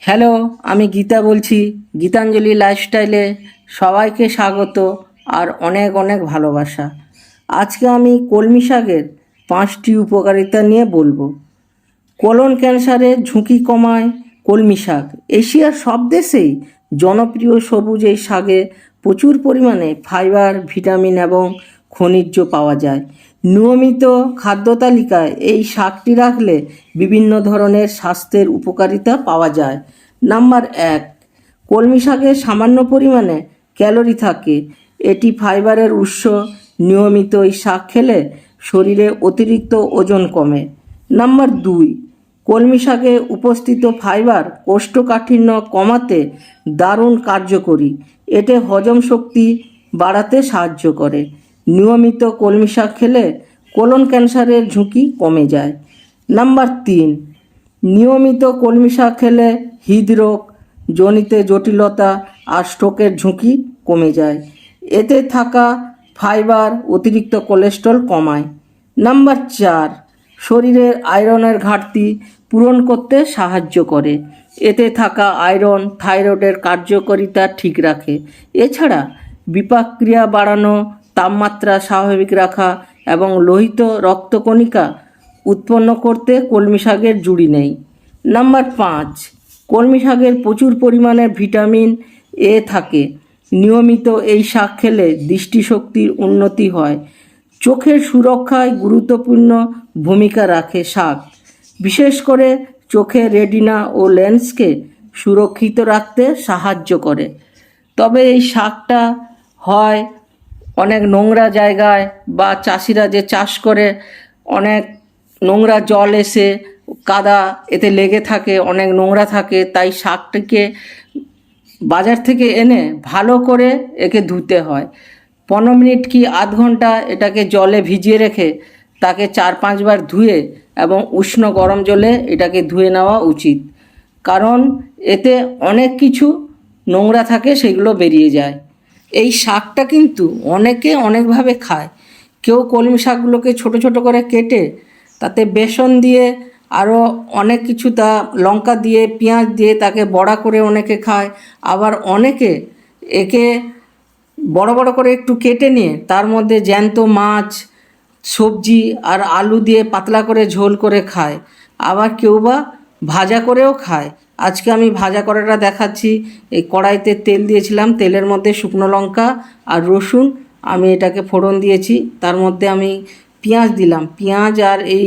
Hello, আমি গীতা বলছি। গীতাঞ্জলি লাইফস্টাইলে সবাইকে স্বাগত আর অনেক অনেক ভালোবাসা। আজকে আমি কলমি শাকের 5টি উপকারিতা নিয়ে বলবো। কোলন ক্যান্সারের ঝুঁকি কমায় কলমি শাক। এশিয়ার সব দেশেই জনপ্রিয় সবুজ এই শাকে প্রচুর পরিমাণে ফাইবার, ভিটামিন এবং খনিজ পাওয়া যায়। নিয়মিত খাদ্য তালিকায় এই শাকটি রাখলে বিভিন্ন ধরনের স্বাস্থ্যের উপকারিতা পাওয়া যায়। নাম্বার 1, কলমি শাকে সামান্য পরিমাণে ক্যালোরি থাকে। এটি ফাইবারের উৎস। নিয়মিত এই শাক খেলে শরীরে অতিরিক্ত ওজন কমে। নাম্বার 2, কলমি শাকে উপস্থিত ফাইবার কোষ্ঠকাঠিন্য কমাতে দারুণ কার্যকরী। এতে হজম শক্তি বাড়াতে সাহায্য করে। নিয়মিত কলমি শাক খেলে কোলন ক্যান্সারের ঝুঁকি কমে যায়। নাম্বার 3, নিয়মিত কলমি শাক খেলে হৃদরোগ জনিত জটিলতা আর স্ট্রোকের ঝুঁকি কমে যায়। এতে থাকা ফাইবার অতিরিক্ত কোলেস্ট্রল কমায়। নাম্বার 4, শরীরের আয়রনের ঘাটতি পূরণ করতে সাহায্য করে। এতে থাকা আয়রন থাইরয়েডের কার্যকারিতা ঠিক রাখে। এছাড়া বিপাক ক্রিয়া বাড়ানো, তাপমাত্রা স্বাভাবিক রাখা এবং লোহিত রক্তকণিকা উৎপন্ন করতে কলমি শাকের জুড়ি নেই। নাম্বার 5, কলমি শাকের প্রচুর পরিমাণে ভিটামিন এ থাকে। নিয়মিত এই শাক খেলে দৃষ্টিশক্তির উন্নতি হয়। চোখের সুরক্ষায় গুরুত্বপূর্ণ ভূমিকা রাখে শাক, বিশেষ করে চোখের রেটিনা ও লেন্সকে সুরক্ষিত রাখতে সাহায্য করে। তবে এই শাকটা হয় অনেক নোংরা জায়গায়, বা চাষিরা যে চাষ করে অনেক নোংরা জল এসে কাদা এতে লেগে থাকে, অনেক নোংরা থাকে, তাই শাকটিকে বাজার থেকে এনে ভালো করে একে ধুতে হয়। 15 মিনিট কি আধ ঘন্টা এটাকে জলে ভিজিয়ে রেখে তাকে 4-5 বার ধুয়ে এবং উষ্ণ গরম জলে এটাকে ধুয়ে নেওয়া উচিত। কারণ এতে অনেক কিছু নোংরা থাকে, সেগুলো বেরিয়ে যায়। এই শাকটা কিন্তু অনেকে অনেকভাবে খায়। কেউ কলমি শাকগুলোকে ছোট ছোট করে কেটে তাতে বেসন দিয়ে আরও অনেক কিছু, তা লঙ্কা দিয়ে পেঁয়াজ দিয়ে তাকে বড়া করে অনেকে খায়। আবার অনেকে একে বড় বড় করে একটু কেটে নিয়ে তার মধ্যে জ্যান্ত মাছ, সবজি আর আলু দিয়ে পাতলা করে ঝোল করে খায়। আবার কেউ বা ভাজা করেও খায়। আজকে আমি ভাজা করাটা দেখাচ্ছি। এই কড়াইতে তেল দিয়েছিলাম, তেলের মধ্যে শুকনো লঙ্কা আর রসুন আমি এটাকে ফোড়ন দিয়েছি। তার মধ্যে আমি পেঁয়াজ দিলাম। পেঁয়াজ আর এই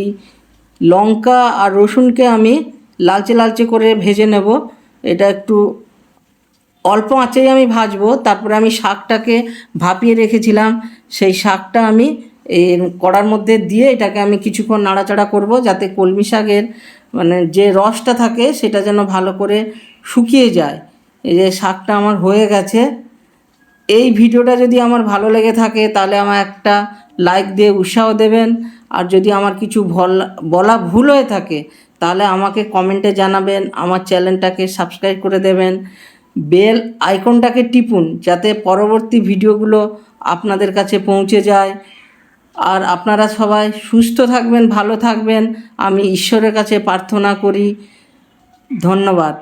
লঙ্কা আর রসুনকে আমি লালচে লালচে করে ভেজে নেব। এটা একটু অল্প আঁচেই আমি ভাজবো। তারপরে আমি শাকটাকে ভাপিয়ে রেখেছিলাম, সেই শাকটা আমি এই কড়ার মধ্যে দিয়ে এটাকে আমি কিছুক্ষণ নাড়াচাড়া করব, যাতে কলমি শাকের যে রসটা থাকে সেটা যেন ভালো করে শুকিয়ে যায়। এই যে শাকটা আমার হয়ে গেছে। এই ভিডিওটা যদি আমার ভালো লেগে থাকে তাহলে আমার একটা লাইক দিয়ে উৎসাহ দেবেন। আর যদি আমার কিছু বলা ভুল হয়ে থাকে তাহলে আমাকে কমেন্টে জানাবেন। আমার চ্যানেলটাকে সাবস্ক্রাইব করে দেবেন। বেল আইকনটাকে টিপুন, যাতে পরবর্তী ভিডিওগুলো আপনাদের কাছে পৌঁছে যায়। আর আপনারা সবাই সুস্থ থাকবেন, ভালো থাকবেন, আমি ঈশ্বরের কাছে প্রার্থনা করি। ধন্যবাদ।